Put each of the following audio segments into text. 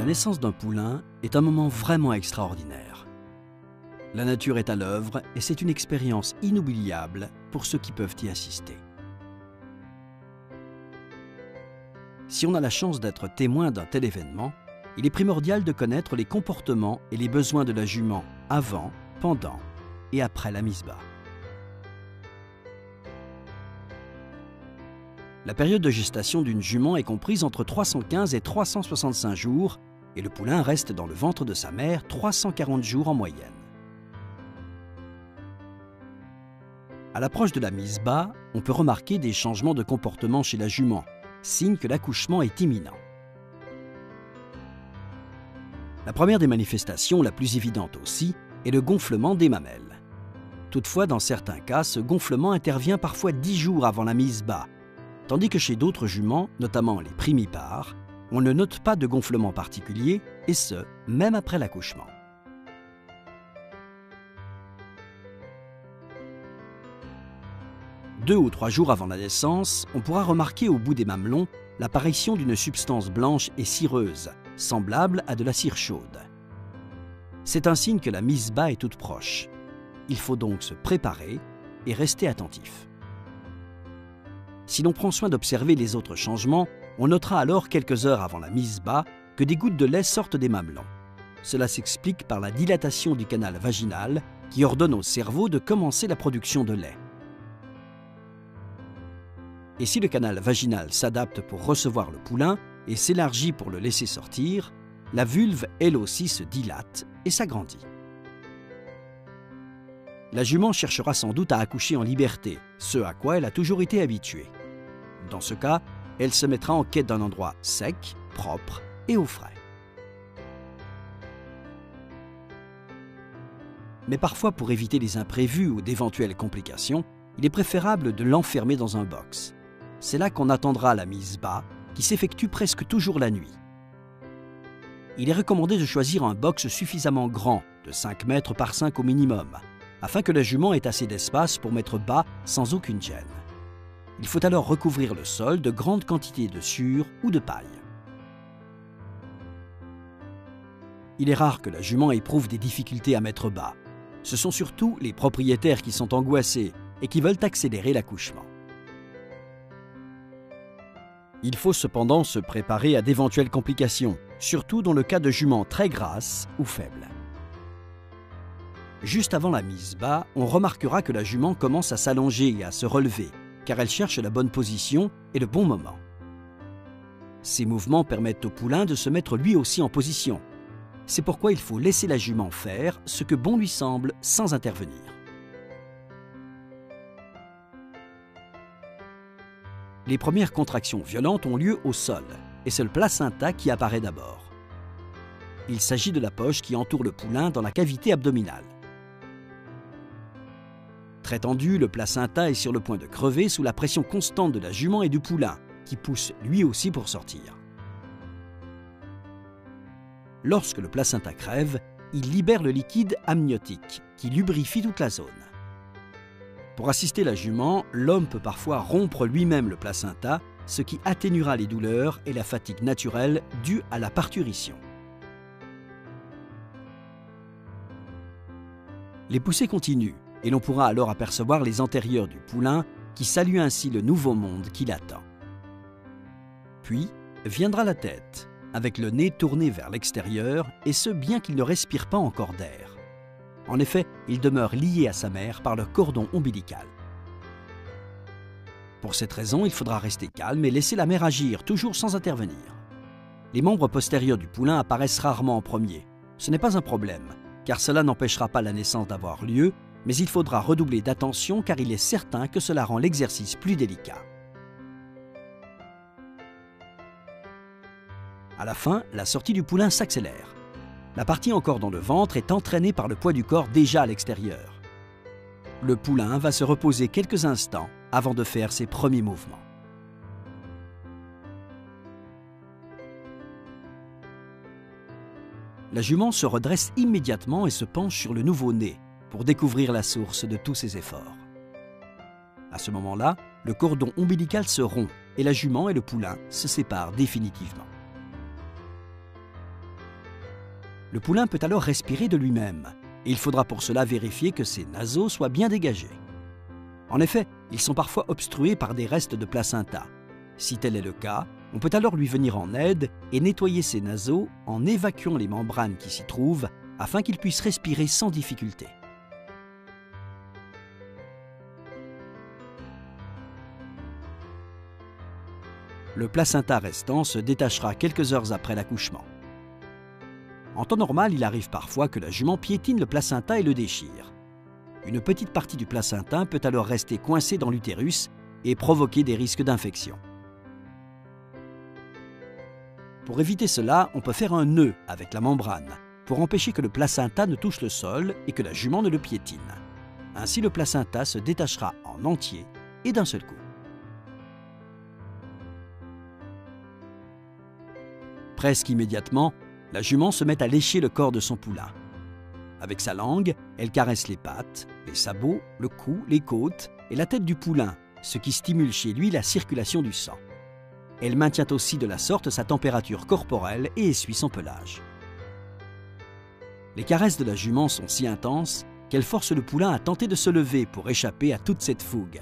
La naissance d'un poulain est un moment vraiment extraordinaire. La nature est à l'œuvre et c'est une expérience inoubliable pour ceux qui peuvent y assister. Si on a la chance d'être témoin d'un tel événement, il est primordial de connaître les comportements et les besoins de la jument avant, pendant et après la mise bas. La période de gestation d'une jument est comprise entre 315 et 365 jours et le poulain reste dans le ventre de sa mère 340 jours en moyenne. À l'approche de la mise bas, on peut remarquer des changements de comportement chez la jument, signe que l'accouchement est imminent. La première des manifestations, la plus évidente aussi, est le gonflement des mamelles. Toutefois, dans certains cas, ce gonflement intervient parfois 10 jours avant la mise bas, tandis que chez d'autres juments, notamment les primipares, on ne note pas de gonflement particulier, et ce, même après l'accouchement. Deux ou 3 jours avant la naissance, on pourra remarquer au bout des mamelons l'apparition d'une substance blanche et cireuse, semblable à de la cire chaude. C'est un signe que la mise bas est toute proche. Il faut donc se préparer et rester attentif. Si l'on prend soin d'observer les autres changements, on notera alors quelques heures avant la mise bas que des gouttes de lait sortent des mamelons. Cela s'explique par la dilatation du canal vaginal qui ordonne au cerveau de commencer la production de lait. Et si le canal vaginal s'adapte pour recevoir le poulain et s'élargit pour le laisser sortir, la vulve elle aussi se dilate et s'agrandit. La jument cherchera sans doute à accoucher en liberté, ce à quoi elle a toujours été habituée. Dans ce cas, elle se mettra en quête d'un endroit sec, propre et au frais. Mais parfois, pour éviter les imprévus ou d'éventuelles complications, il est préférable de l'enfermer dans un box. C'est là qu'on attendra la mise bas, qui s'effectue presque toujours la nuit. Il est recommandé de choisir un box suffisamment grand, de 5 mètres par 5 au minimum, afin que la jument ait assez d'espace pour mettre bas sans aucune gêne. Il faut alors recouvrir le sol de grandes quantités de sure ou de paille. Il est rare que la jument éprouve des difficultés à mettre bas. Ce sont surtout les propriétaires qui sont angoissés et qui veulent accélérer l'accouchement. Il faut cependant se préparer à d'éventuelles complications, surtout dans le cas de juments très grasses ou faibles. Juste avant la mise bas, on remarquera que la jument commence à s'allonger et à se relever, car elle cherche la bonne position et le bon moment. Ces mouvements permettent au poulain de se mettre lui aussi en position. C'est pourquoi il faut laisser la jument faire ce que bon lui semble sans intervenir. Les premières contractions violentes ont lieu au sol, et c'est le placenta qui apparaît d'abord. Il s'agit de la poche qui entoure le poulain dans la cavité abdominale. Très tendu, le placenta est sur le point de crever sous la pression constante de la jument et du poulain, qui pousse lui aussi pour sortir. Lorsque le placenta crève, il libère le liquide amniotique, qui lubrifie toute la zone. Pour assister la jument, l'homme peut parfois rompre lui-même le placenta, ce qui atténuera les douleurs et la fatigue naturelle due à la parturition. Les poussées continuent, et l'on pourra alors apercevoir les antérieurs du poulain qui salue ainsi le nouveau monde qui l'attend. Puis viendra la tête, avec le nez tourné vers l'extérieur, et ce bien qu'il ne respire pas encore d'air. En effet, il demeure lié à sa mère par le cordon ombilical. Pour cette raison, il faudra rester calme et laisser la mère agir, toujours sans intervenir. Les membres postérieurs du poulain apparaissent rarement en premier. Ce n'est pas un problème, car cela n'empêchera pas la naissance d'avoir lieu, mais il faudra redoubler d'attention car il est certain que cela rend l'exercice plus délicat. À la fin, la sortie du poulain s'accélère. La partie encore dans le ventre est entraînée par le poids du corps déjà à l'extérieur. Le poulain va se reposer quelques instants avant de faire ses premiers mouvements. La jument se redresse immédiatement et se penche sur le nouveau-né pour découvrir la source de tous ses efforts. À ce moment-là, le cordon ombilical se rompt et la jument et le poulain se séparent définitivement. Le poulain peut alors respirer de lui-même, et il faudra pour cela vérifier que ses naseaux soient bien dégagés. En effet, ils sont parfois obstrués par des restes de placenta. Si tel est le cas, on peut alors lui venir en aide et nettoyer ses naseaux en évacuant les membranes qui s'y trouvent afin qu'il puisse respirer sans difficulté. Le placenta restant se détachera quelques heures après l'accouchement. En temps normal, il arrive parfois que la jument piétine le placenta et le déchire. Une petite partie du placenta peut alors rester coincée dans l'utérus et provoquer des risques d'infection. Pour éviter cela, on peut faire un nœud avec la membrane pour empêcher que le placenta ne touche le sol et que la jument ne le piétine. Ainsi, le placenta se détachera en entier et d'un seul coup. Presque immédiatement, la jument se met à lécher le corps de son poulain. Avec sa langue, elle caresse les pattes, les sabots, le cou, les côtes et la tête du poulain, ce qui stimule chez lui la circulation du sang. Elle maintient aussi de la sorte sa température corporelle et essuie son pelage. Les caresses de la jument sont si intenses qu'elles forcent le poulain à tenter de se lever pour échapper à toute cette fougue.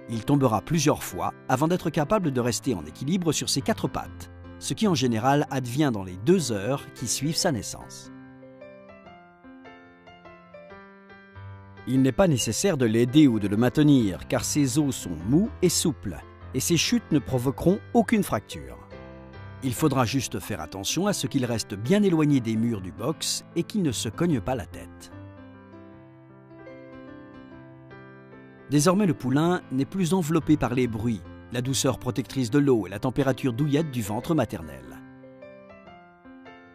Il tombera plusieurs fois avant d'être capable de rester en équilibre sur ses 4 pattes, ce qui en général advient dans les 2 heures qui suivent sa naissance. Il n'est pas nécessaire de l'aider ou de le maintenir car ses os sont mous et souples et ses chutes ne provoqueront aucune fracture. Il faudra juste faire attention à ce qu'il reste bien éloigné des murs du box et qu'il ne se cogne pas la tête. Désormais, le poulain n'est plus enveloppé par les bruits, la douceur protectrice de l'eau et la température douillette du ventre maternel.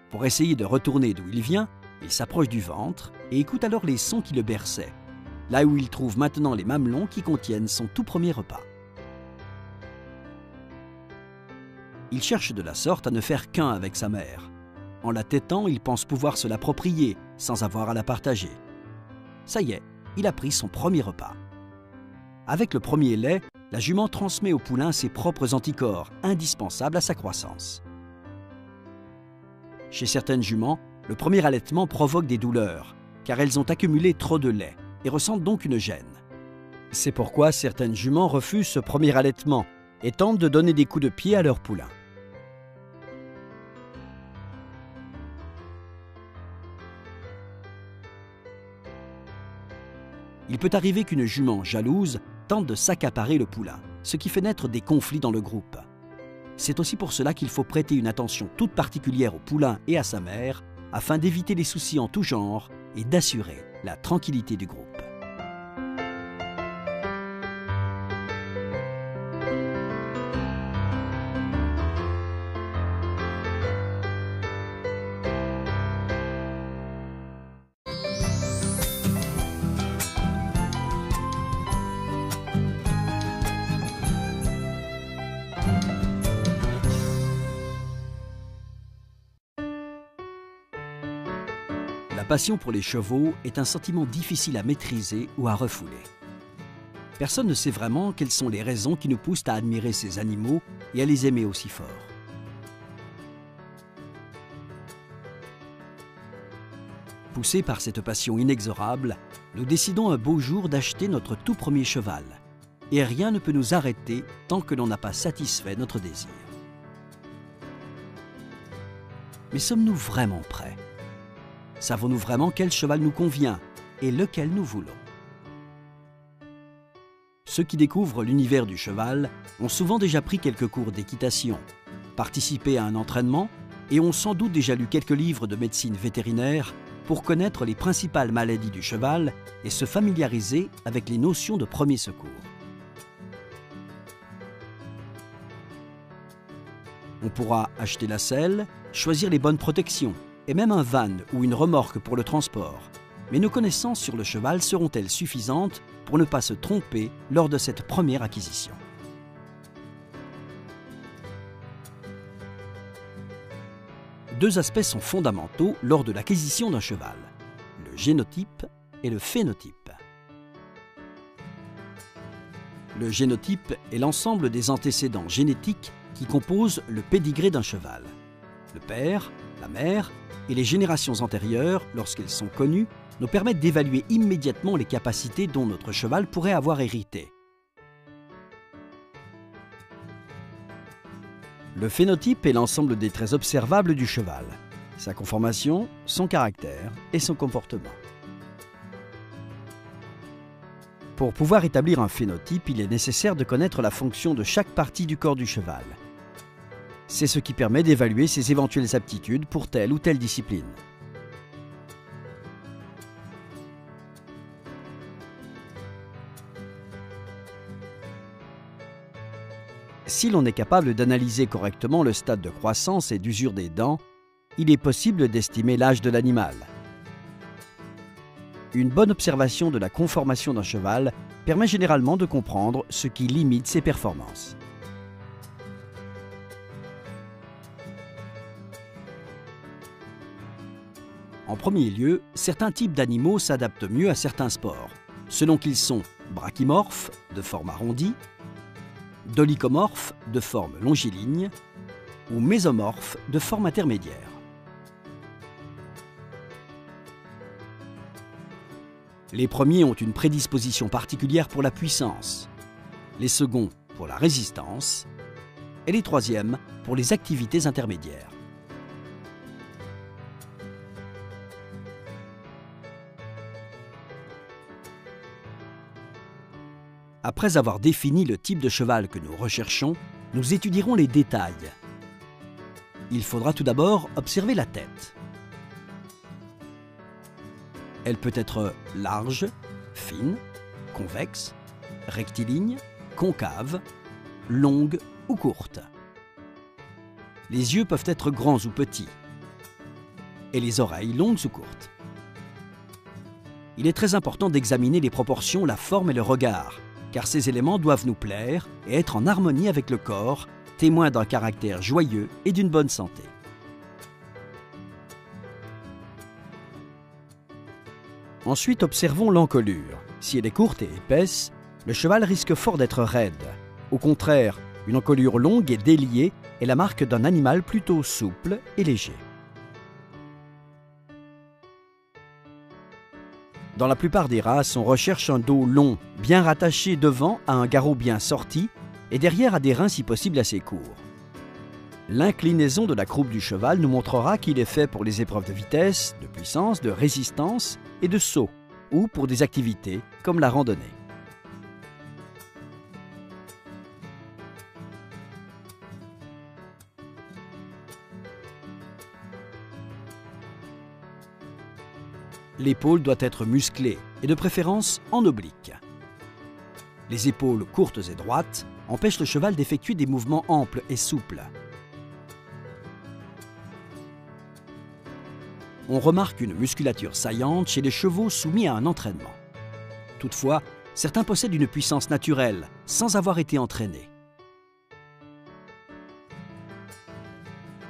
Pour essayer de retourner d'où il vient, il s'approche du ventre et écoute alors les sons qui le berçaient, là où il trouve maintenant les mamelons qui contiennent son tout premier repas. Il cherche de la sorte à ne faire qu'un avec sa mère. En la tétant, il pense pouvoir se l'approprier sans avoir à la partager. Ça y est, il a pris son premier repas. Avec le premier lait, la jument transmet au poulain ses propres anticorps, indispensables à sa croissance. Chez certaines juments, le premier allaitement provoque des douleurs, car elles ont accumulé trop de lait et ressentent donc une gêne. C'est pourquoi certaines juments refusent ce premier allaitement et tentent de donner des coups de pied à leur poulain. Il peut arriver qu'une jument jalouse tente de s'accaparer le poulain, ce qui fait naître des conflits dans le groupe. C'est aussi pour cela qu'il faut prêter une attention toute particulière au poulain et à sa mère, afin d'éviter les soucis en tout genre et d'assurer la tranquillité du groupe. La passion pour les chevaux est un sentiment difficile à maîtriser ou à refouler. Personne ne sait vraiment quelles sont les raisons qui nous poussent à admirer ces animaux et à les aimer aussi fort. Poussés par cette passion inexorable, nous décidons un beau jour d'acheter notre tout premier cheval. Et rien ne peut nous arrêter tant que l'on n'a pas satisfait notre désir. Mais sommes-nous vraiment prêts ? Savons-nous vraiment quel cheval nous convient et lequel nous voulons? Ceux qui découvrent l'univers du cheval ont souvent déjà pris quelques cours d'équitation, participé à un entraînement et ont sans doute déjà lu quelques livres de médecine vétérinaire pour connaître les principales maladies du cheval et se familiariser avec les notions de premiers secours. On pourra acheter la selle, choisir les bonnes protections, et même un van ou une remorque pour le transport. Mais nos connaissances sur le cheval seront-elles suffisantes pour ne pas se tromper lors de cette première acquisition? Deux aspects sont fondamentaux lors de l'acquisition d'un cheval, le génotype et le phénotype. Le génotype est l'ensemble des antécédents génétiques qui composent le pédigré d'un cheval. Le père, la mère et les générations antérieures, lorsqu'elles sont connues, nous permettent d'évaluer immédiatement les capacités dont notre cheval pourrait avoir hérité. Le phénotype est l'ensemble des traits observables du cheval, sa conformation, son caractère et son comportement. Pour pouvoir établir un phénotype, il est nécessaire de connaître la fonction de chaque partie du corps du cheval. C'est ce qui permet d'évaluer ses éventuelles aptitudes pour telle ou telle discipline. Si l'on est capable d'analyser correctement le stade de croissance et d'usure des dents, il est possible d'estimer l'âge de l'animal. Une bonne observation de la conformation d'un cheval permet généralement de comprendre ce qui limite ses performances. En premier lieu, certains types d'animaux s'adaptent mieux à certains sports, selon qu'ils sont brachymorphes, de forme arrondie, dolichomorphes, de forme longiligne, ou mésomorphes, de forme intermédiaire. Les premiers ont une prédisposition particulière pour la puissance, les seconds pour la résistance, et les troisièmes pour les activités intermédiaires. Après avoir défini le type de cheval que nous recherchons, nous étudierons les détails. Il faudra tout d'abord observer la tête. Elle peut être large, fine, convexe, rectiligne, concave, longue ou courte. Les yeux peuvent être grands ou petits, et les oreilles longues ou courtes. Il est très important d'examiner les proportions, la forme et le regard, car ces éléments doivent nous plaire et être en harmonie avec le corps, témoin d'un caractère joyeux et d'une bonne santé. Ensuite, observons l'encolure. Si elle est courte et épaisse, le cheval risque fort d'être raide. Au contraire, une encolure longue et déliée est la marque d'un animal plutôt souple et léger. Dans la plupart des races, on recherche un dos long, bien rattaché devant à un garrot bien sorti et derrière à des reins si possible assez courts. L'inclinaison de la croupe du cheval nous montrera qu'il est fait pour les épreuves de vitesse, de puissance, de résistance et de saut, ou pour des activités comme la randonnée. L'épaule doit être musclée et de préférence en oblique. Les épaules courtes et droites empêchent le cheval d'effectuer des mouvements amples et souples. On remarque une musculature saillante chez les chevaux soumis à un entraînement. Toutefois, certains possèdent une puissance naturelle, sans avoir été entraînés.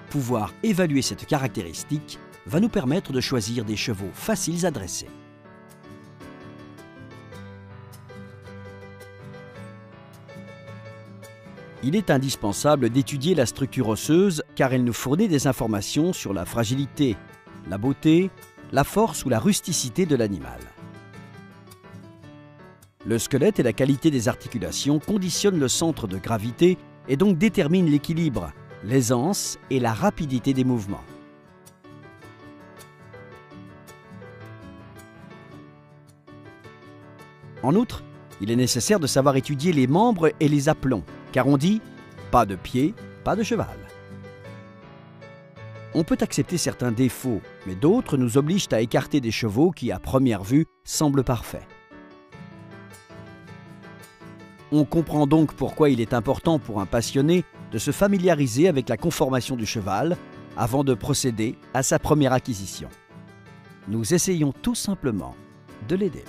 Pouvoir évaluer cette caractéristique va nous permettre de choisir des chevaux faciles à dresser. Il est indispensable d'étudier la structure osseuse car elle nous fournit des informations sur la fragilité, la beauté, la force ou la rusticité de l'animal. Le squelette et la qualité des articulations conditionnent le centre de gravité et donc déterminent l'équilibre, l'aisance et la rapidité des mouvements. En outre, il est nécessaire de savoir étudier les membres et les aplombs, car on dit « pas de pied, pas de cheval ». On peut accepter certains défauts, mais d'autres nous obligent à écarter des chevaux qui, à première vue, semblent parfaits. On comprend donc pourquoi il est important pour un passionné de se familiariser avec la conformation du cheval avant de procéder à sa première acquisition. Nous essayons tout simplement de l'aider.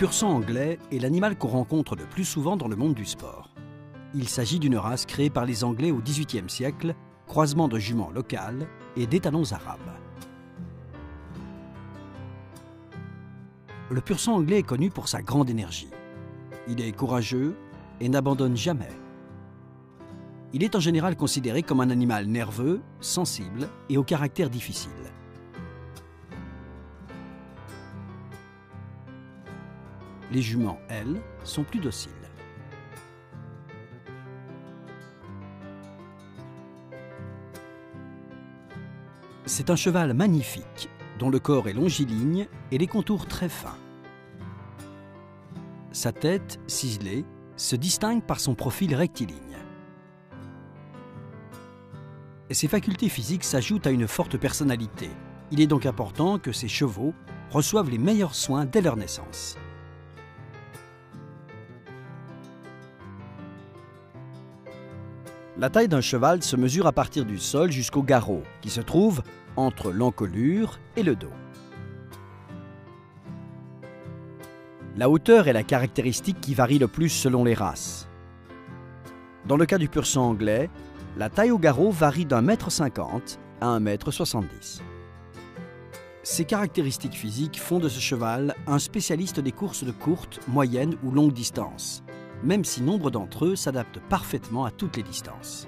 pur sang anglais est l'animal qu'on rencontre le plus souvent dans le monde du sport. Il s'agit d'une race créée par les Anglais au XVIIIe siècle, croisement de juments locales et d'étalons arabes. Le pur sang anglais est connu pour sa grande énergie. Il est courageux et n'abandonne jamais. Il est en général considéré comme un animal nerveux, sensible et au caractère difficile. Les juments, elles, sont plus dociles. C'est un cheval magnifique, dont le corps est longiligne et les contours très fins. Sa tête, ciselée, se distingue par son profil rectiligne. Ses facultés physiques s'ajoutent à une forte personnalité. Il est donc important que ces chevaux reçoivent les meilleurs soins dès leur naissance. La taille d'un cheval se mesure à partir du sol jusqu'au garrot, qui se trouve entre l'encolure et le dos. La hauteur est la caractéristique qui varie le plus selon les races. Dans le cas du pur sang anglais, la taille au garrot varie d'1,50 m à 1,70 m. Ces caractéristiques physiques font de ce cheval un spécialiste des courses de courte, moyenne ou longue distance, même si nombre d'entre eux s'adaptent parfaitement à toutes les distances.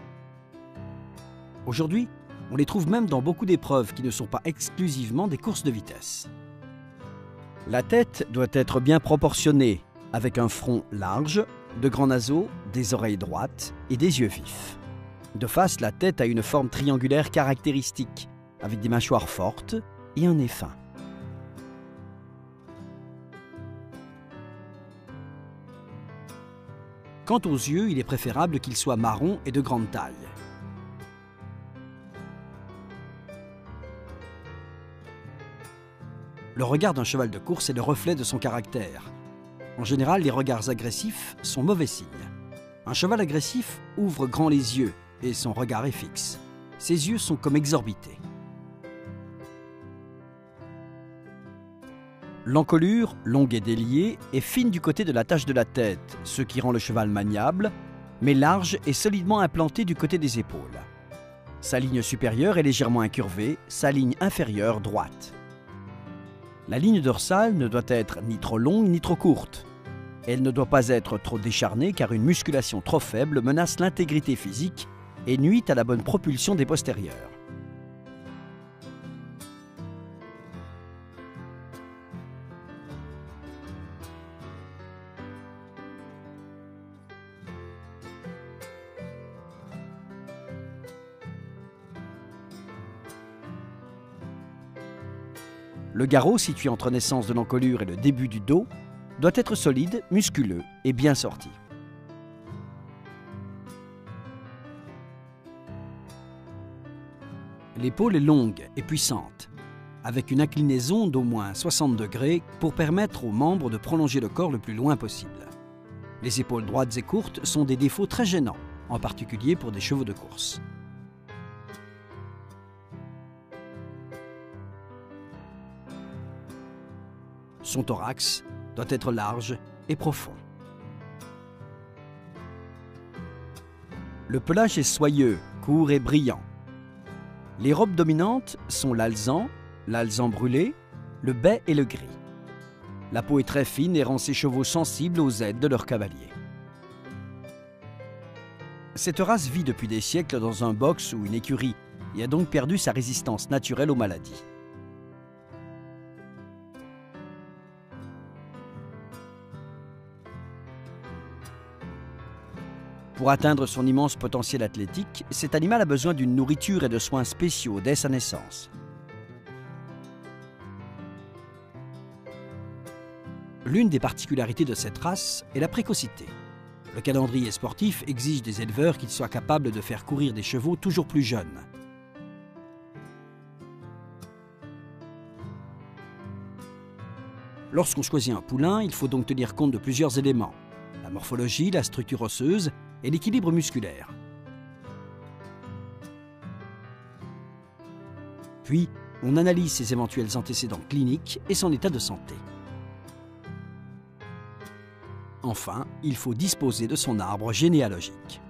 Aujourd'hui, on les trouve même dans beaucoup d'épreuves qui ne sont pas exclusivement des courses de vitesse. La tête doit être bien proportionnée, avec un front large, de grands naseaux, des oreilles droites et des yeux vifs. De face, la tête a une forme triangulaire caractéristique, avec des mâchoires fortes et un nez fin. Quant aux yeux, il est préférable qu'ils soient marrons et de grande taille. Le regard d'un cheval de course est le reflet de son caractère. En général, les regards agressifs sont mauvais signes. Un cheval agressif ouvre grand les yeux et son regard est fixe. Ses yeux sont comme exorbités. L'encolure, longue et déliée, est fine du côté de la tache de la tête, ce qui rend le cheval maniable, mais large et solidement implanté du côté des épaules. Sa ligne supérieure est légèrement incurvée, sa ligne inférieure droite. La ligne dorsale ne doit être ni trop longue ni trop courte. Elle ne doit pas être trop décharnée car une musculation trop faible menace l'intégrité physique et nuit à la bonne propulsion des postérieurs. Le garrot, situé entre naissance de l'encolure et le début du dos, doit être solide, musculeux et bien sorti. L'épaule est longue et puissante, avec une inclinaison d'au moins 60 degrés pour permettre aux membres de prolonger le corps le plus loin possible. Les épaules droites et courtes sont des défauts très gênants, en particulier pour des chevaux de course. Son thorax doit être large et profond. Le pelage est soyeux, court et brillant. Les robes dominantes sont l'alezan brûlé, le bai et le gris. La peau est très fine et rend ces chevaux sensibles aux aides de leurs cavaliers. Cette race vit depuis des siècles dans un box ou une écurie et a donc perdu sa résistance naturelle aux maladies. Pour atteindre son immense potentiel athlétique, cet animal a besoin d'une nourriture et de soins spéciaux dès sa naissance. L'une des particularités de cette race est la précocité. Le calendrier sportif exige des éleveurs qu'ils soient capables de faire courir des chevaux toujours plus jeunes. Lorsqu'on choisit un poulain, il faut donc tenir compte de plusieurs éléments: la morphologie, la structure osseuse et l'équilibre musculaire. Puis, on analyse ses éventuels antécédents cliniques et son état de santé. Enfin, il faut disposer de son arbre généalogique.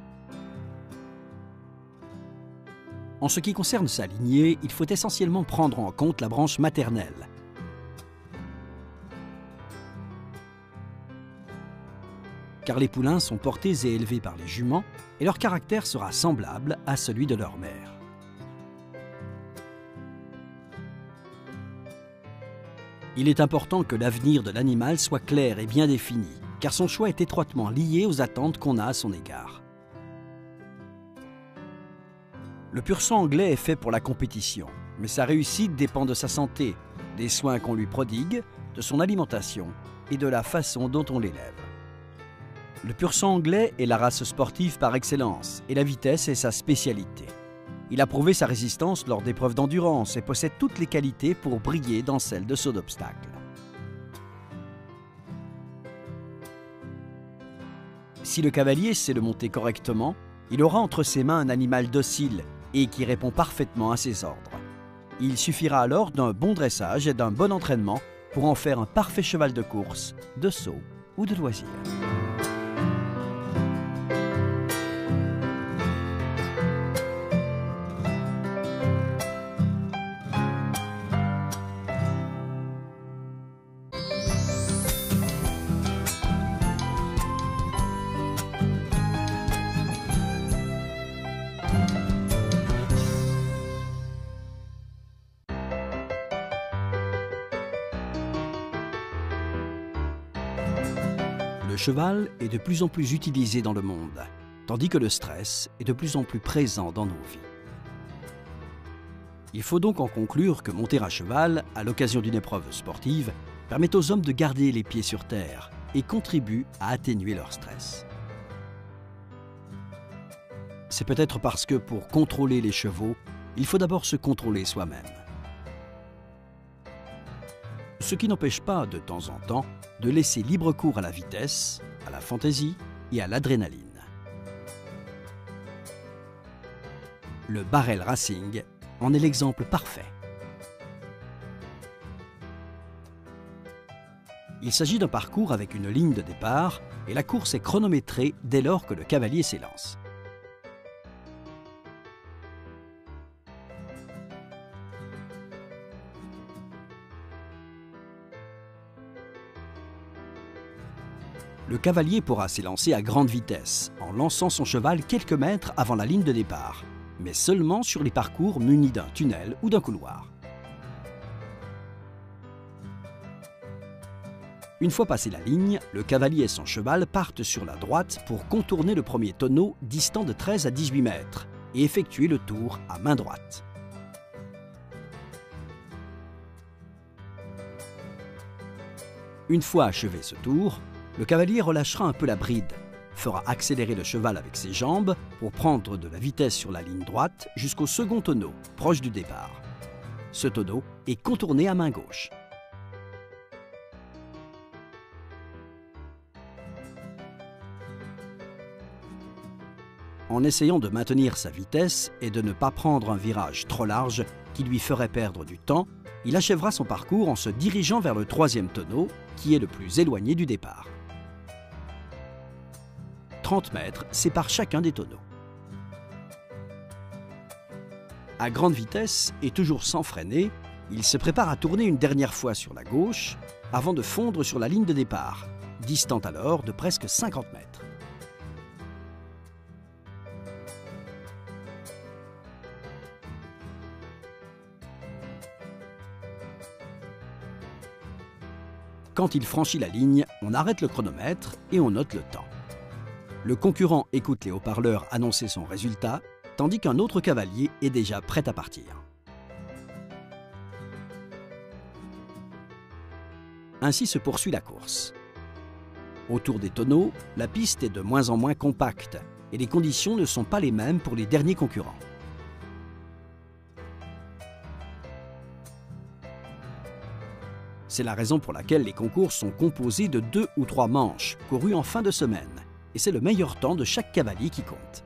En ce qui concerne sa lignée, il faut essentiellement prendre en compte la branche maternelle. Car les poulains sont portés et élevés par les juments et leur caractère sera semblable à celui de leur mère. Il est important que l'avenir de l'animal soit clair et bien défini, car son choix est étroitement lié aux attentes qu'on a à son égard. Le pur-sang anglais est fait pour la compétition, mais sa réussite dépend de sa santé, des soins qu'on lui prodigue, de son alimentation et de la façon dont on l'élève. Le pur-sang anglais est la race sportive par excellence et la vitesse est sa spécialité. Il a prouvé sa résistance lors d'épreuves d'endurance et possède toutes les qualités pour briller dans celles de saut d'obstacle. Si le cavalier sait le monter correctement, il aura entre ses mains un animal docile et qui répond parfaitement à ses ordres. Il suffira alors d'un bon dressage et d'un bon entraînement pour en faire un parfait cheval de course, de saut ou de loisir. Le cheval est de plus en plus utilisé dans le monde, tandis que le stress est de plus en plus présent dans nos vies. Il faut donc en conclure que monter à cheval, à l'occasion d'une épreuve sportive, permet aux hommes de garder les pieds sur terre et contribue à atténuer leur stress. C'est peut-être parce que pour contrôler les chevaux, il faut d'abord se contrôler soi-même. Ce qui n'empêche pas, de temps en temps, de laisser libre cours à la vitesse, à la fantaisie et à l'adrénaline. Le barrel racing en est l'exemple parfait. Il s'agit d'un parcours avec une ligne de départ et la course est chronométrée dès lors que le cavalier s'élance. Le cavalier pourra s'élancer à grande vitesse, en lançant son cheval quelques mètres avant la ligne de départ, mais seulement sur les parcours munis d'un tunnel ou d'un couloir. Une fois passé la ligne, le cavalier et son cheval partent sur la droite pour contourner le premier tonneau distant de 13 à 18 mètres et effectuer le tour à main droite. Une fois achevé ce tour, le cavalier relâchera un peu la bride, fera accélérer le cheval avec ses jambes pour prendre de la vitesse sur la ligne droite jusqu'au second tonneau, proche du départ. Ce tonneau est contourné à main gauche. En essayant de maintenir sa vitesse et de ne pas prendre un virage trop large qui lui ferait perdre du temps, il achèvera son parcours en se dirigeant vers le troisième tonneau, qui est le plus éloigné du départ. 30 mètres séparent chacun des tonneaux. À grande vitesse et toujours sans freiner, il se prépare à tourner une dernière fois sur la gauche avant de fondre sur la ligne de départ, distant alors de presque 50 mètres. Quand il franchit la ligne, on arrête le chronomètre et on note le temps. Le concurrent écoute les haut-parleurs annoncer son résultat, tandis qu'un autre cavalier est déjà prêt à partir. Ainsi se poursuit la course. Autour des tonneaux, la piste est de moins en moins compacte et les conditions ne sont pas les mêmes pour les derniers concurrents. C'est la raison pour laquelle les concours sont composés de 2 ou 3 manches, courues en fin de semaine, et c'est le meilleur temps de chaque cavalier qui compte.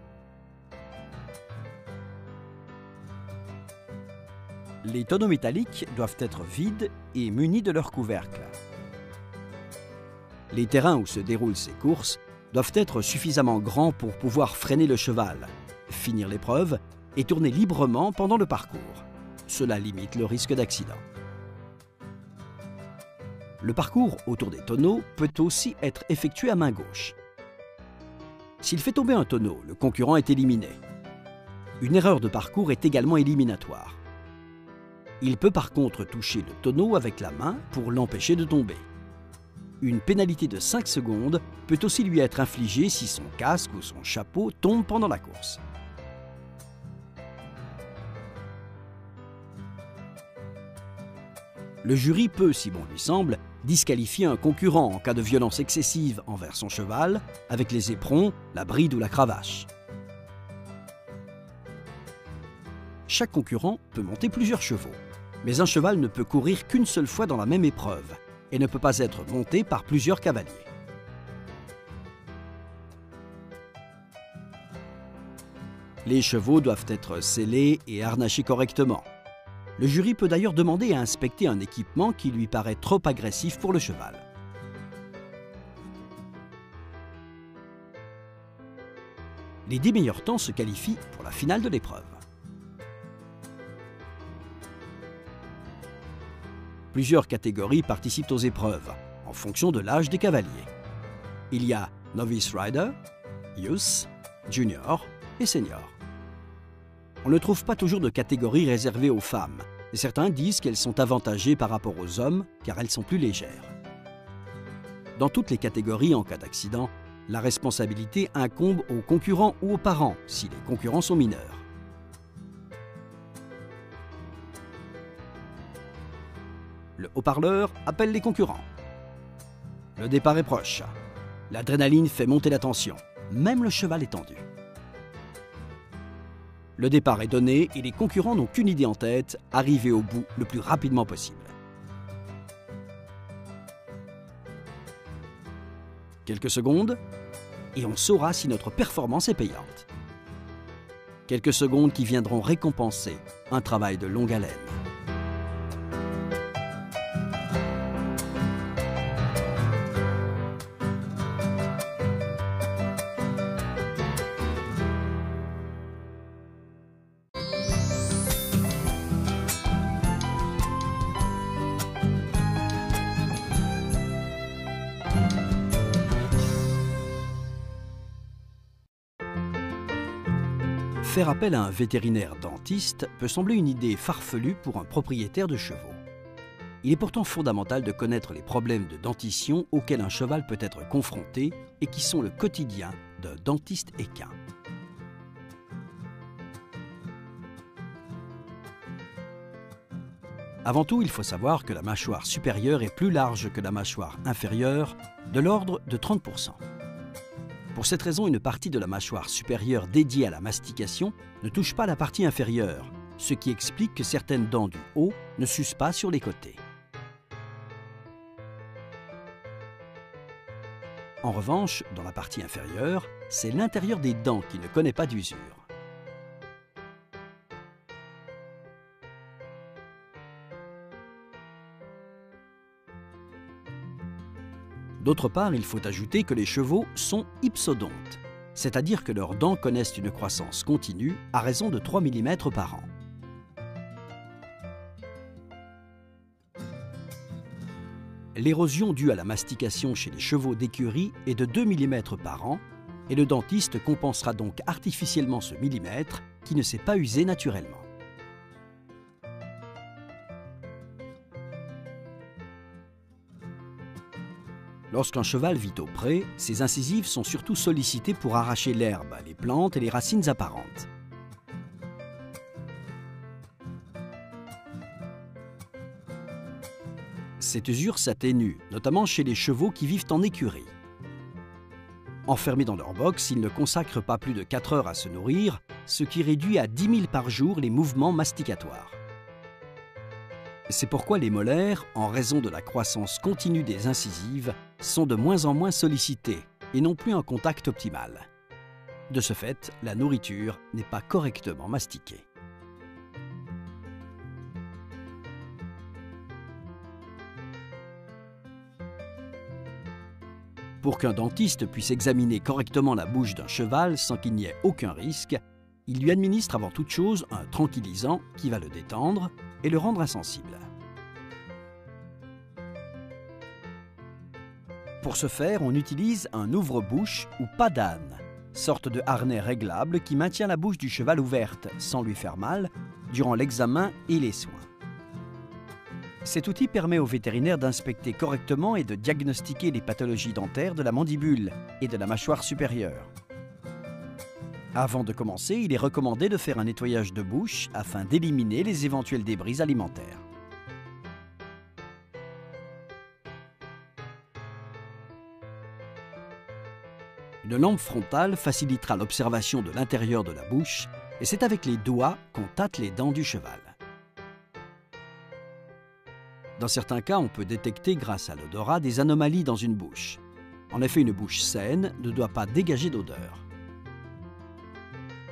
Les tonneaux métalliques doivent être vides et munis de leur couvercle. Les terrains où se déroulent ces courses doivent être suffisamment grands pour pouvoir freiner le cheval, finir l'épreuve et tourner librement pendant le parcours. Cela limite le risque d'accident. Le parcours autour des tonneaux peut aussi être effectué à main gauche. S'il fait tomber un tonneau, le concurrent est éliminé. Une erreur de parcours est également éliminatoire. Il peut par contre toucher le tonneau avec la main pour l'empêcher de tomber. Une pénalité de 5 secondes peut aussi lui être infligée si son casque ou son chapeau tombe pendant la course. Le jury peut, si bon lui semble, disqualifier un concurrent en cas de violence excessive envers son cheval, avec les éperons, la bride ou la cravache. Chaque concurrent peut monter plusieurs chevaux, mais un cheval ne peut courir qu'une seule fois dans la même épreuve et ne peut pas être monté par plusieurs cavaliers. Les chevaux doivent être sellés et harnachés correctement. Le jury peut d'ailleurs demander à inspecter un équipement qui lui paraît trop agressif pour le cheval. Les 10 meilleurs temps se qualifient pour la finale de l'épreuve. Plusieurs catégories participent aux épreuves, en fonction de l'âge des cavaliers. Il y a Novice Rider, Youth, Junior et Senior. On ne trouve pas toujours de catégorie réservée aux femmes, et certains disent qu'elles sont avantagées par rapport aux hommes car elles sont plus légères. Dans toutes les catégories en cas d'accident, la responsabilité incombe aux concurrents ou aux parents si les concurrents sont mineurs. Le haut-parleur appelle les concurrents. Le départ est proche. L'adrénaline fait monter la tension. Même le cheval est tendu. Le départ est donné et les concurrents n'ont qu'une idée en tête, arriver au bout le plus rapidement possible. Quelques secondes, et on saura si notre performance est payante. Quelques secondes qui viendront récompenser un travail de longue haleine. Faire appel à un vétérinaire dentiste peut sembler une idée farfelue pour un propriétaire de chevaux. Il est pourtant fondamental de connaître les problèmes de dentition auxquels un cheval peut être confronté et qui sont le quotidien d'un dentiste équin. Avant tout, il faut savoir que la mâchoire supérieure est plus large que la mâchoire inférieure, de l'ordre de 30%. Pour cette raison, une partie de la mâchoire supérieure dédiée à la mastication ne touche pas la partie inférieure, ce qui explique que certaines dents du haut ne s'usent pas sur les côtés. En revanche, dans la partie inférieure, c'est l'intérieur des dents qui ne connaît pas d'usure. D'autre part, il faut ajouter que les chevaux sont hypsodontes, c'est-à-dire que leurs dents connaissent une croissance continue à raison de 3 mm par an. L'érosion due à la mastication chez les chevaux d'écurie est de 2 mm par an et le dentiste compensera donc artificiellement ce millimètre qui ne s'est pas usé naturellement. Lorsqu'un cheval vit au pré, ses incisives sont surtout sollicitées pour arracher l'herbe, les plantes et les racines apparentes. Cette usure s'atténue, notamment chez les chevaux qui vivent en écurie. Enfermés dans leur box, ils ne consacrent pas plus de 4 heures à se nourrir, ce qui réduit à 10 000 par jour les mouvements masticatoires. C'est pourquoi les molaires, en raison de la croissance continue des incisives, sont de moins en moins sollicités et n'ont plus un contact optimal. De ce fait, la nourriture n'est pas correctement mastiquée. Pour qu'un dentiste puisse examiner correctement la bouche d'un cheval sans qu'il n'y ait aucun risque, il lui administre avant toute chose un tranquillisant qui va le détendre et le rendre insensible. Pour ce faire, on utilise un ouvre-bouche ou pas d'âne, sorte de harnais réglable qui maintient la bouche du cheval ouverte sans lui faire mal durant l'examen et les soins. Cet outil permet au vétérinaire d'inspecter correctement et de diagnostiquer les pathologies dentaires de la mandibule et de la mâchoire supérieure. Avant de commencer, il est recommandé de faire un nettoyage de bouche afin d'éliminer les éventuels débris alimentaires. Une lampe frontale facilitera l'observation de l'intérieur de la bouche et c'est avec les doigts qu'on tâte les dents du cheval. Dans certains cas, on peut détecter grâce à l'odorat des anomalies dans une bouche. En effet, une bouche saine ne doit pas dégager d'odeur.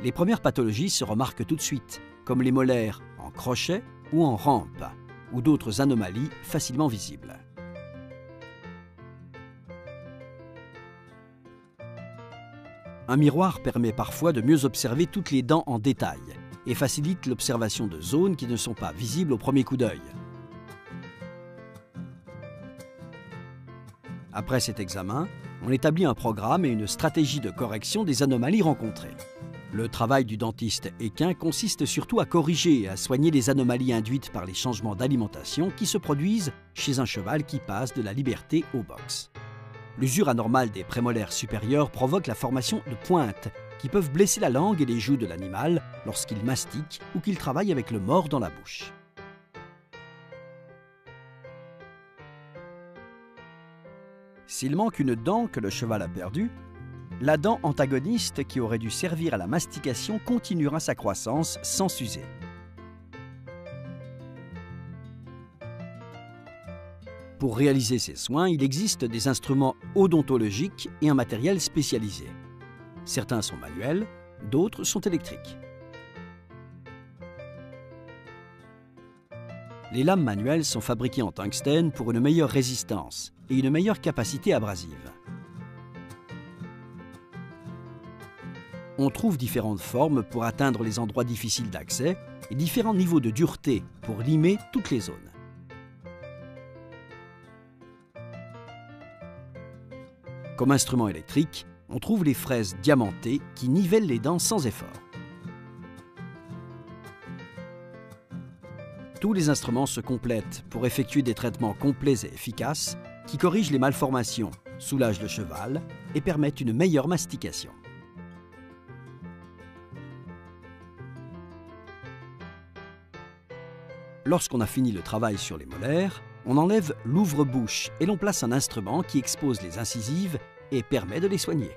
Les premières pathologies se remarquent tout de suite, comme les molaires en crochet ou en rampe, ou d'autres anomalies facilement visibles. Un miroir permet parfois de mieux observer toutes les dents en détail et facilite l'observation de zones qui ne sont pas visibles au premier coup d'œil. Après cet examen, on établit un programme et une stratégie de correction des anomalies rencontrées. Le travail du dentiste équin consiste surtout à corriger et à soigner les anomalies induites par les changements d'alimentation qui se produisent chez un cheval qui passe de la liberté au box. L'usure anormale des prémolaires supérieurs provoque la formation de pointes qui peuvent blesser la langue et les joues de l'animal lorsqu'il mastique ou qu'il travaille avec le mors dans la bouche. S'il manque une dent que le cheval a perdue, la dent antagoniste qui aurait dû servir à la mastication continuera sa croissance sans s'user. Pour réaliser ces soins, il existe des instruments odontologiques et un matériel spécialisé. Certains sont manuels, d'autres sont électriques. Les lames manuelles sont fabriquées en tungstène pour une meilleure résistance et une meilleure capacité abrasive. On trouve différentes formes pour atteindre les endroits difficiles d'accès et différents niveaux de dureté pour limer toutes les zones. Comme instrument électrique, on trouve les fraises diamantées qui nivellent les dents sans effort. Tous les instruments se complètent pour effectuer des traitements complets et efficaces qui corrigent les malformations, soulagent le cheval et permettent une meilleure mastication. Lorsqu'on a fini le travail sur les molaires, on enlève l'ouvre-bouche et l'on place un instrument qui expose les incisives et permet de les soigner.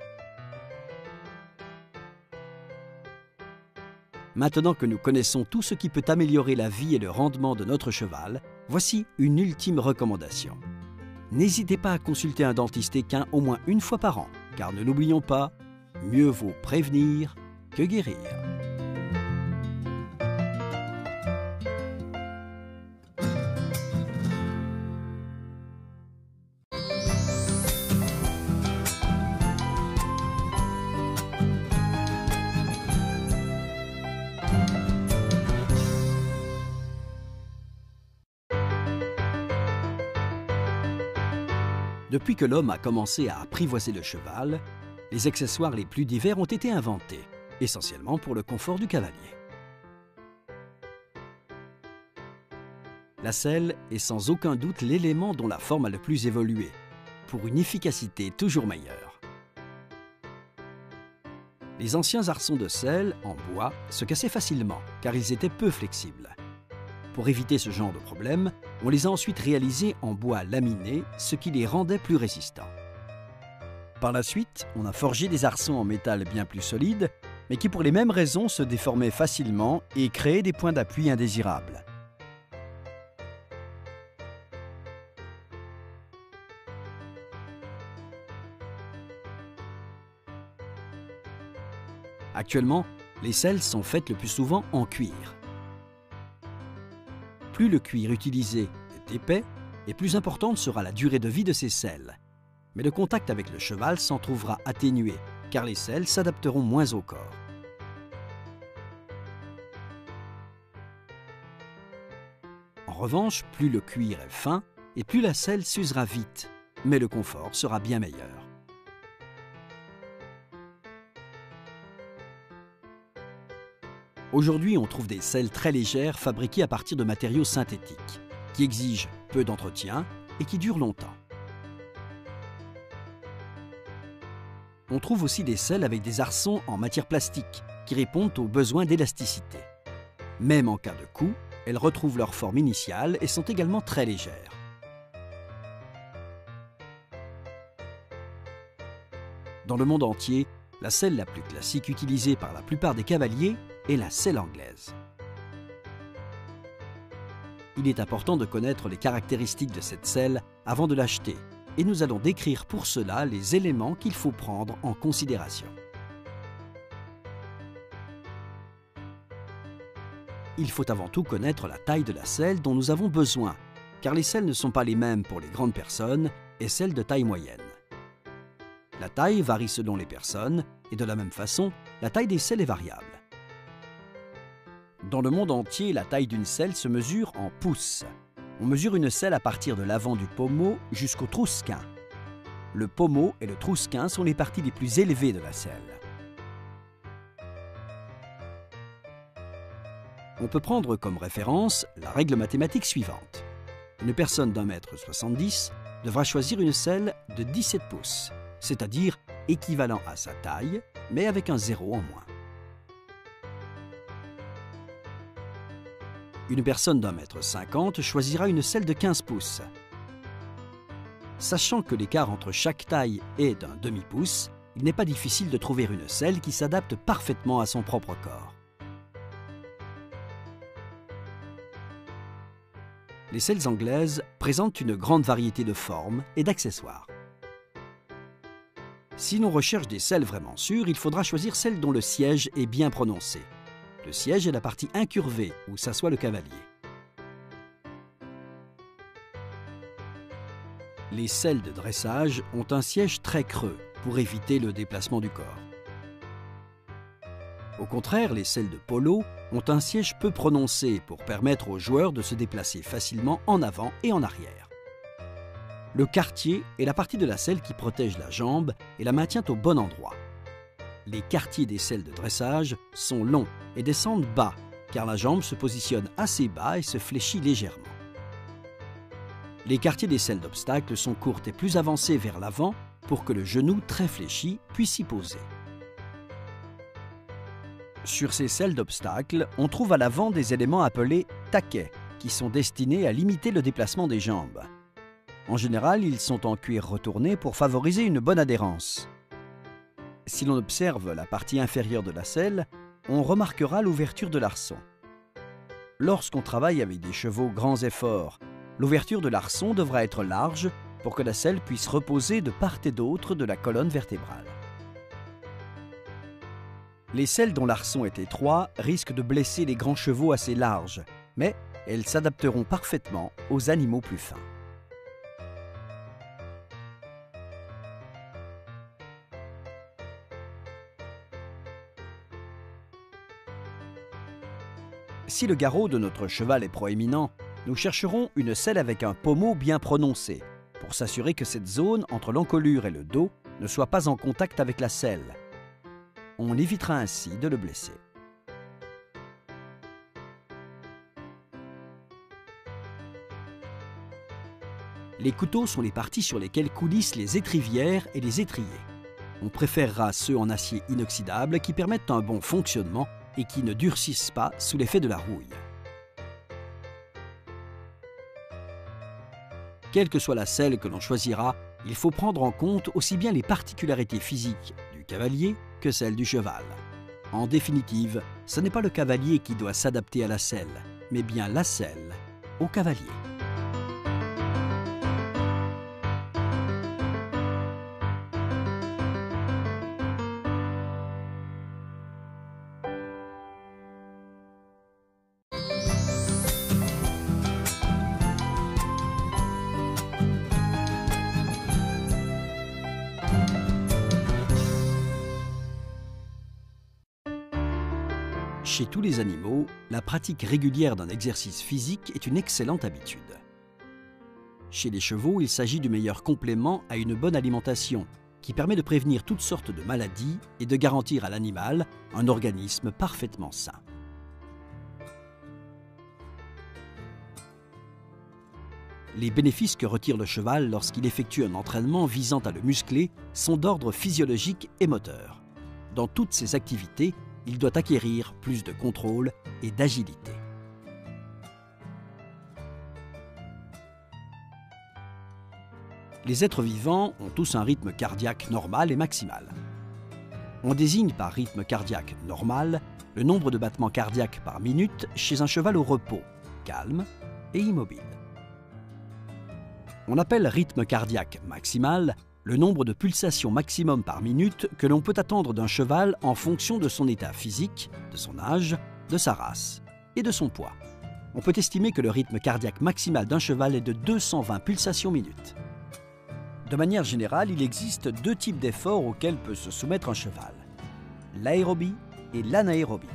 Maintenant que nous connaissons tout ce qui peut améliorer la vie et le rendement de notre cheval, voici une ultime recommandation. N'hésitez pas à consulter un dentiste équin au moins une fois par an, car ne l'oublions pas, mieux vaut prévenir que guérir. Depuis que l'homme a commencé à apprivoiser le cheval, les accessoires les plus divers ont été inventés, essentiellement pour le confort du cavalier. La selle est sans aucun doute l'élément dont la forme a le plus évolué, pour une efficacité toujours meilleure. Les anciens arçons de selle, en bois, se cassaient facilement, car ils étaient peu flexibles. Pour éviter ce genre de problème, on les a ensuite réalisés en bois laminé, ce qui les rendait plus résistants. Par la suite, on a forgé des arçons en métal bien plus solides, mais qui pour les mêmes raisons se déformaient facilement et créaient des points d'appui indésirables. Actuellement, les selles sont faites le plus souvent en cuir. Plus le cuir utilisé est épais, et plus importante sera la durée de vie de ces selles. Mais le contact avec le cheval s'en trouvera atténué, car les selles s'adapteront moins au corps. En revanche, plus le cuir est fin et plus la selle s'usera vite, mais le confort sera bien meilleur. Aujourd'hui, on trouve des selles très légères fabriquées à partir de matériaux synthétiques, qui exigent peu d'entretien et qui durent longtemps. On trouve aussi des selles avec des arçons en matière plastique, qui répondent aux besoins d'élasticité. Même en cas de coup, elles retrouvent leur forme initiale et sont également très légères. Dans le monde entier, la selle la plus classique utilisée par la plupart des cavaliers est la selle anglaise. Il est important de connaître les caractéristiques de cette selle avant de l'acheter, et nous allons décrire pour cela les éléments qu'il faut prendre en considération. Il faut avant tout connaître la taille de la selle dont nous avons besoin, car les selles ne sont pas les mêmes pour les grandes personnes et celles de taille moyenne. La taille varie selon les personnes, et de la même façon, la taille des selles est variable. Dans le monde entier, la taille d'une selle se mesure en pouces. On mesure une selle à partir de l'avant du pommeau jusqu'au trousquin. Le pommeau et le trousquin sont les parties les plus élevées de la selle. On peut prendre comme référence la règle mathématique suivante. Une personne d'1,70 m devra choisir une selle de 17 pouces, c'est-à-dire équivalent à sa taille, mais avec un 0 en moins. Une personne d'1,50 m choisira une selle de 15 pouces. Sachant que l'écart entre chaque taille est d'un demi-pouce, il n'est pas difficile de trouver une selle qui s'adapte parfaitement à son propre corps. Les selles anglaises présentent une grande variété de formes et d'accessoires. Si l'on recherche des selles vraiment sûres, il faudra choisir celle dont le siège est bien prononcé. Le siège est la partie incurvée où s'assoit le cavalier. Les selles de dressage ont un siège très creux pour éviter le déplacement du corps. Au contraire, les selles de polo ont un siège peu prononcé pour permettre aux joueurs de se déplacer facilement en avant et en arrière. Le quartier est la partie de la selle qui protège la jambe et la maintient au bon endroit. Les quartiers des selles de dressage sont longs et descendent bas, car la jambe se positionne assez bas et se fléchit légèrement. Les quartiers des selles d'obstacle sont courtes et plus avancées vers l'avant pour que le genou très fléchi puisse s'y poser. Sur ces selles d'obstacle, on trouve à l'avant des éléments appelés taquets, qui sont destinés à limiter le déplacement des jambes. En général, ils sont en cuir retourné pour favoriser une bonne adhérence. Si l'on observe la partie inférieure de la selle, on remarquera l'ouverture de l'arçon. Lorsqu'on travaille avec des chevaux grands et forts, l'ouverture de l'arçon devra être large pour que la selle puisse reposer de part et d'autre de la colonne vertébrale. Les selles dont l'arçon est étroit risquent de blesser les grands chevaux assez larges, mais elles s'adapteront parfaitement aux animaux plus fins. Si le garrot de notre cheval est proéminent, nous chercherons une selle avec un pommeau bien prononcé, pour s'assurer que cette zone entre l'encolure et le dos ne soit pas en contact avec la selle. On évitera ainsi de le blesser. Les couteaux sont les parties sur lesquelles coulissent les étrivières et les étriers. On préférera ceux en acier inoxydable qui permettent un bon fonctionnement et qui ne durcissent pas sous l'effet de la rouille. Quelle que soit la selle que l'on choisira, il faut prendre en compte aussi bien les particularités physiques du cavalier que celles du cheval. En définitive, ce n'est pas le cavalier qui doit s'adapter à la selle, mais bien la selle au cavalier. Chez tous les animaux, la pratique régulière d'un exercice physique est une excellente habitude. Chez les chevaux, il s'agit du meilleur complément à une bonne alimentation, qui permet de prévenir toutes sortes de maladies et de garantir à l'animal un organisme parfaitement sain. Les bénéfices que retire le cheval lorsqu'il effectue un entraînement visant à le muscler sont d'ordre physiologique et moteur. Dans toutes ses activités, il doit acquérir plus de contrôle et d'agilité. Les êtres vivants ont tous un rythme cardiaque normal et maximal. On désigne par rythme cardiaque normal le nombre de battements cardiaques par minute chez un cheval au repos, calme et immobile. On appelle rythme cardiaque maximal le nombre de pulsations maximum par minute que l'on peut attendre d'un cheval en fonction de son état physique, de son âge, de sa race et de son poids. On peut estimer que le rythme cardiaque maximal d'un cheval est de 220 pulsations minute. De manière générale, il existe deux types d'efforts auxquels peut se soumettre un cheval, l'aérobie et l'anaérobie.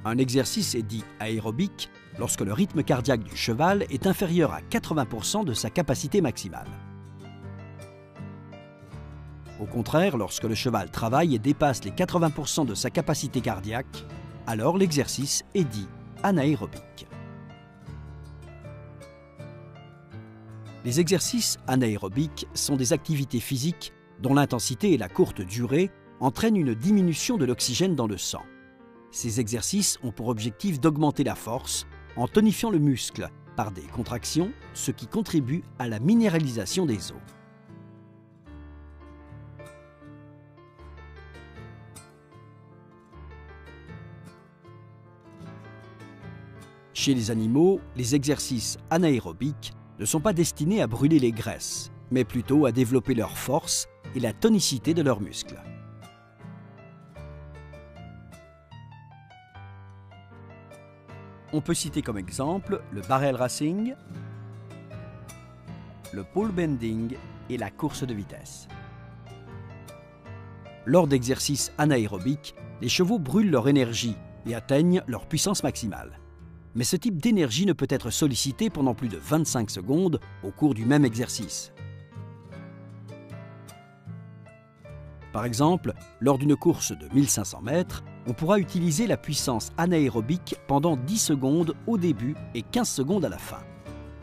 Un exercice est dit aérobique lorsque le rythme cardiaque du cheval est inférieur à 80% de sa capacité maximale. Au contraire, lorsque le cheval travaille et dépasse les 80% de sa capacité cardiaque, alors l'exercice est dit anaérobique. Les exercices anaérobiques sont des activités physiques dont l'intensité et la courte durée entraînent une diminution de l'oxygène dans le sang. Ces exercices ont pour objectif d'augmenter la force en tonifiant le muscle par des contractions, ce qui contribue à la minéralisation des os. Chez les animaux, les exercices anaérobiques ne sont pas destinés à brûler les graisses, mais plutôt à développer leur force et la tonicité de leurs muscles. On peut citer comme exemple le barrel racing, le pole bending et la course de vitesse. Lors d'exercices anaérobiques, les chevaux brûlent leur énergie et atteignent leur puissance maximale. Mais ce type d'énergie ne peut être sollicité pendant plus de 25 secondes au cours du même exercice. Par exemple, lors d'une course de 1500 mètres, on pourra utiliser la puissance anaérobique pendant 10 secondes au début et 15 secondes à la fin.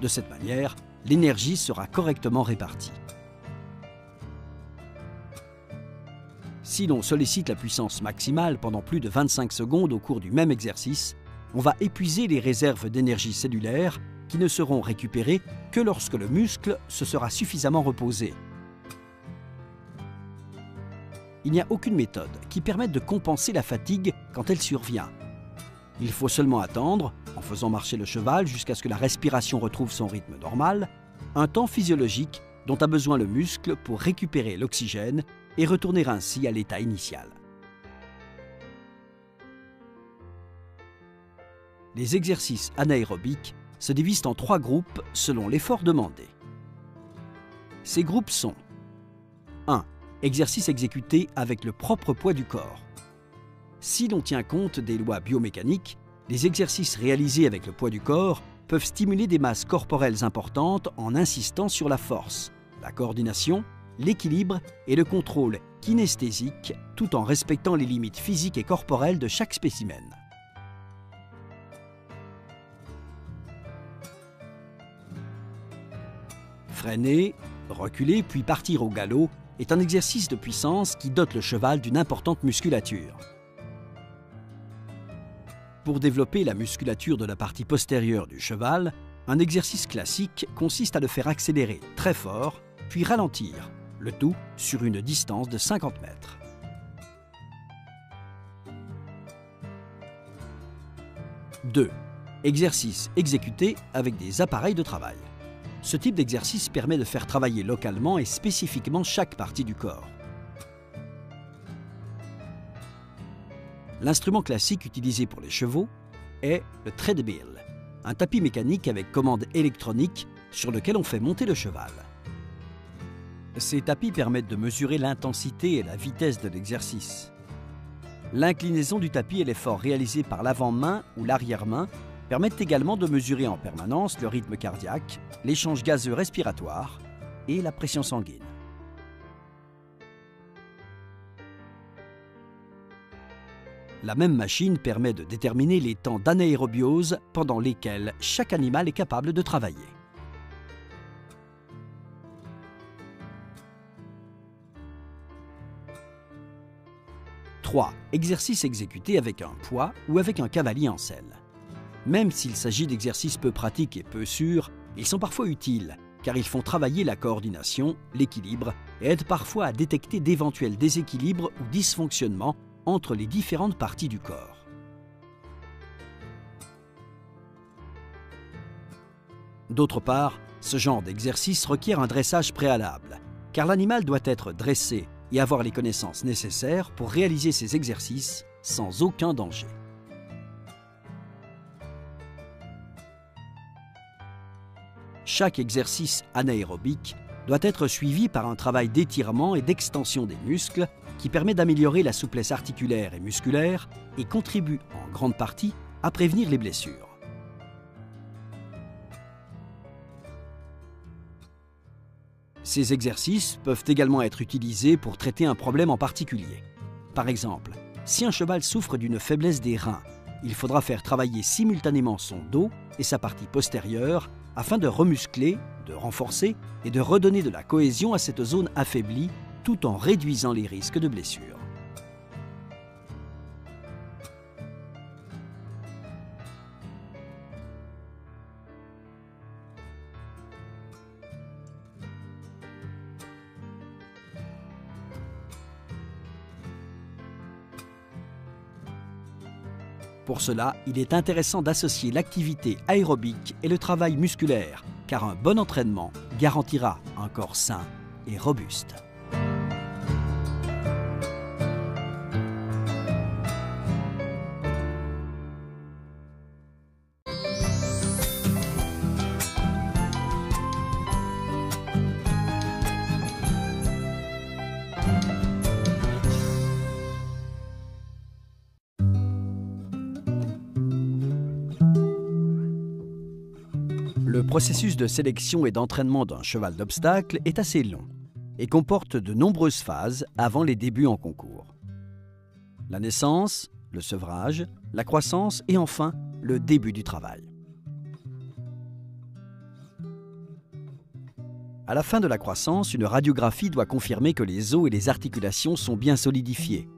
De cette manière, l'énergie sera correctement répartie. Si l'on sollicite la puissance maximale pendant plus de 25 secondes au cours du même exercice, on va épuiser les réserves d'énergie cellulaire qui ne seront récupérées que lorsque le muscle se sera suffisamment reposé. Il n'y a aucune méthode qui permette de compenser la fatigue quand elle survient. Il faut seulement attendre, en faisant marcher le cheval jusqu'à ce que la respiration retrouve son rythme normal, un temps physiologique dont a besoin le muscle pour récupérer l'oxygène et retourner ainsi à l'état initial. Les exercices anaérobiques se divisent en 3 groupes selon l'effort demandé. Ces groupes sont 1. Exercices exécutés avec le propre poids du corps. Si l'on tient compte des lois biomécaniques, les exercices réalisés avec le poids du corps peuvent stimuler des masses corporelles importantes en insistant sur la force, la coordination, l'équilibre et le contrôle kinesthésique, tout en respectant les limites physiques et corporelles de chaque spécimen. Freiner, reculer puis partir au galop est un exercice de puissance qui dote le cheval d'une importante musculature. Pour développer la musculature de la partie postérieure du cheval, un exercice classique consiste à le faire accélérer très fort, puis ralentir, le tout sur une distance de 50 mètres. Deux, exercice exécuté avec des appareils de travail. Ce type d'exercice permet de faire travailler localement et spécifiquement chaque partie du corps. L'instrument classique utilisé pour les chevaux est le treadmill, un tapis mécanique avec commande électronique sur lequel on fait monter le cheval. Ces tapis permettent de mesurer l'intensité et la vitesse de l'exercice. L'inclinaison du tapis et l'effort réalisé par l'avant-main ou l'arrière-main permettent également de mesurer en permanence le rythme cardiaque, l'échange gazeux respiratoire et la pression sanguine. La même machine permet de déterminer les temps d'anaérobiose pendant lesquels chaque animal est capable de travailler. Exercices exécutés avec un poids ou avec un cavalier en selle. Même s'il s'agit d'exercices peu pratiques et peu sûrs, ils sont parfois utiles car ils font travailler la coordination, l'équilibre et aident parfois à détecter d'éventuels déséquilibres ou dysfonctionnements entre les différentes parties du corps. D'autre part, ce genre d'exercice requiert un dressage préalable, car l'animal doit être dressé et avoir les connaissances nécessaires pour réaliser ces exercices sans aucun danger. Chaque exercice anaérobique doit être suivi par un travail d'étirement et d'extension des muscles qui permet d'améliorer la souplesse articulaire et musculaire et contribue en grande partie à prévenir les blessures. Ces exercices peuvent également être utilisés pour traiter un problème en particulier. Par exemple, si un cheval souffre d'une faiblesse des reins, il faudra faire travailler simultanément son dos et sa partie postérieure afin de remuscler, de renforcer et de redonner de la cohésion à cette zone affaiblie tout en réduisant les risques de blessures. Pour cela, il est intéressant d'associer l'activité aérobique et le travail musculaire, car un bon entraînement garantira un corps sain et robuste. Le processus de sélection et d'entraînement d'un cheval d'obstacle est assez long et comporte de nombreuses phases avant les débuts en concours. La naissance, le sevrage, la croissance et enfin le début du travail. À la fin de la croissance, une radiographie doit confirmer que les os et les articulations sont bien solidifiés.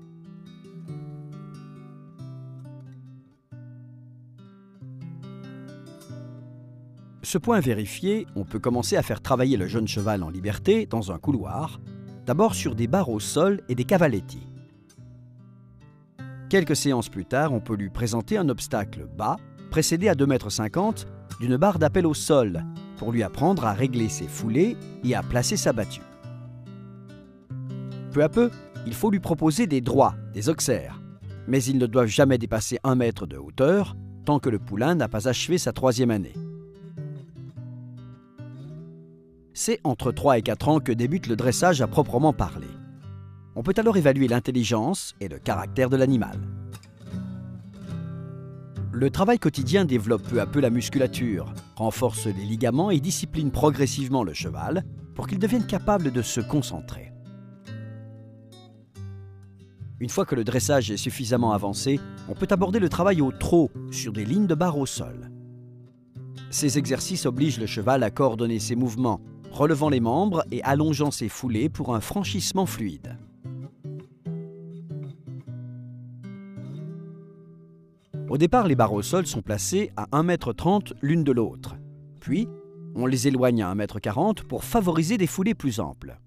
Ce point vérifié, on peut commencer à faire travailler le jeune cheval en liberté dans un couloir, d'abord sur des barres au sol et des cavaletti. Quelques séances plus tard, on peut lui présenter un obstacle bas, précédé à 2,50 m d'une barre d'appel au sol, pour lui apprendre à régler ses foulées et à placer sa battue. Peu à peu, il faut lui proposer des droits, des auxerres, mais ils ne doivent jamais dépasser 1 mètre de hauteur tant que le poulain n'a pas achevé sa 3e année. C'est entre 3 et 4 ans que débute le dressage à proprement parler. On peut alors évaluer l'intelligence et le caractère de l'animal. Le travail quotidien développe peu à peu la musculature, renforce les ligaments et discipline progressivement le cheval pour qu'il devienne capable de se concentrer. Une fois que le dressage est suffisamment avancé, on peut aborder le travail au trot sur des lignes de barre au sol. Ces exercices obligent le cheval à coordonner ses mouvements, relevant les membres et allongeant ses foulées pour un franchissement fluide. Au départ, les barres au sol sont placées à 1,30 m l'une de l'autre. Puis, on les éloigne à 1,40 m pour favoriser des foulées plus amples.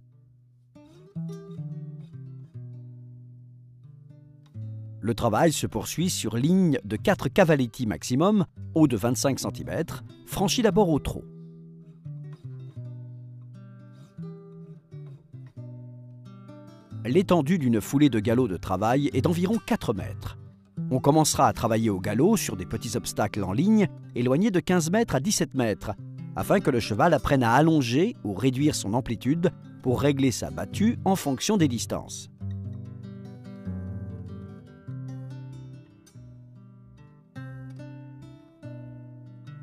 Le travail se poursuit sur ligne de 4 cavaletti maximum, haut de 25 cm, franchis d'abord au trot. L'étendue d'une foulée de galop de travail est d'environ 4 mètres. On commencera à travailler au galop sur des petits obstacles en ligne, éloignés de 15 mètres à 17 mètres, afin que le cheval apprenne à allonger ou réduire son amplitude pour régler sa battue en fonction des distances.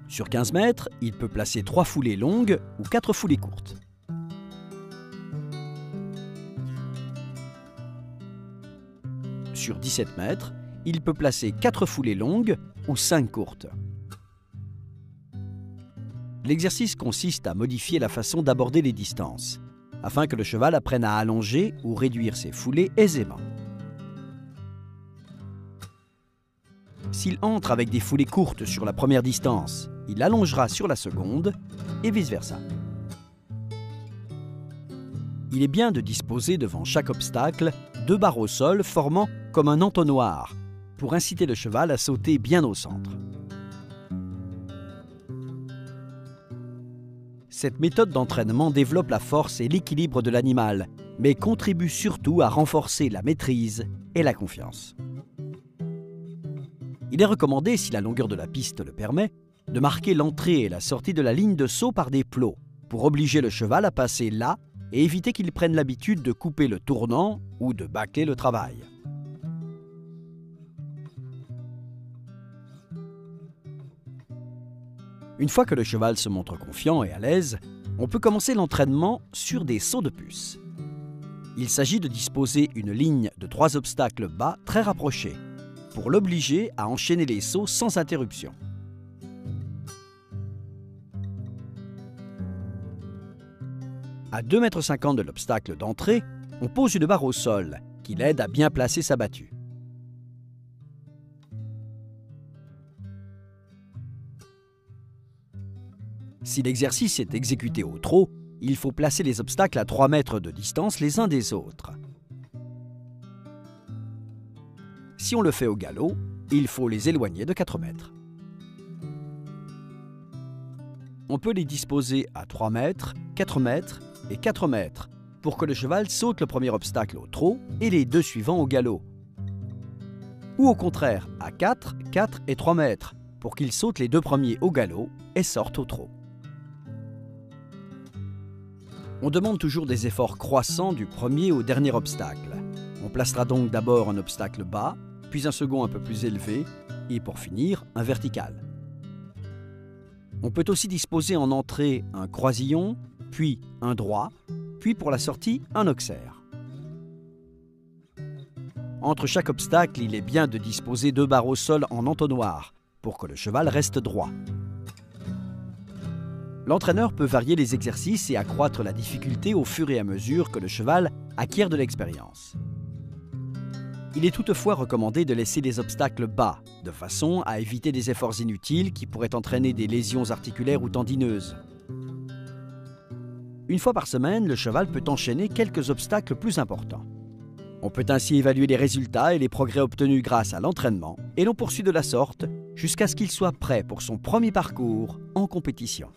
Sur 15 mètres, il peut placer 3 foulées longues ou 4 foulées courtes. Sur 17 mètres, il peut placer 4 foulées longues ou 5 courtes. L'exercice consiste à modifier la façon d'aborder les distances, afin que le cheval apprenne à allonger ou réduire ses foulées aisément. S'il entre avec des foulées courtes sur la première distance, il allongera sur la seconde et vice-versa. Il est bien de disposer devant chaque obstacle 2 barres au sol formant comme un entonnoir pour inciter le cheval à sauter bien au centre. Cette méthode d'entraînement développe la force et l'équilibre de l'animal, mais contribue surtout à renforcer la maîtrise et la confiance. Il est recommandé, si la longueur de la piste le permet, de marquer l'entrée et la sortie de la ligne de saut par des plots, pour obliger le cheval à passer là et éviter qu'il prenne l'habitude de couper le tournant ou de bâcler le travail. Une fois que le cheval se montre confiant et à l'aise, on peut commencer l'entraînement sur des sauts de puce. Il s'agit de disposer une ligne de 3 obstacles bas très rapprochés, pour l'obliger à enchaîner les sauts sans interruption. À 2,50 m de l'obstacle d'entrée, on pose une barre au sol qui l'aide à bien placer sa battue. Si l'exercice est exécuté au trot, il faut placer les obstacles à 3 mètres de distance les uns des autres. Si on le fait au galop, il faut les éloigner de 4 mètres. On peut les disposer à 3 mètres, 4 mètres et 4 mètres pour que le cheval saute le premier obstacle au trot et les 2 suivants au galop. Ou au contraire, à 4, 4 et 3 mètres pour qu'il saute les 2 premiers au galop et sorte au trot. On demande toujours des efforts croissants du premier au dernier obstacle. On placera donc d'abord un obstacle bas, puis un second un peu plus élevé, et pour finir, un vertical. On peut aussi disposer en entrée un croisillon, puis un droit, puis pour la sortie, un auxerre. Entre chaque obstacle, il est bien de disposer 2 barres au sol en entonnoir, pour que le cheval reste droit. L'entraîneur peut varier les exercices et accroître la difficulté au fur et à mesure que le cheval acquiert de l'expérience. Il est toutefois recommandé de laisser les obstacles bas, de façon à éviter des efforts inutiles qui pourraient entraîner des lésions articulaires ou tendineuses. Une fois par semaine, le cheval peut enchaîner quelques obstacles plus importants. On peut ainsi évaluer les résultats et les progrès obtenus grâce à l'entraînement, et l'on poursuit de la sorte jusqu'à ce qu'il soit prêt pour son premier parcours en compétition.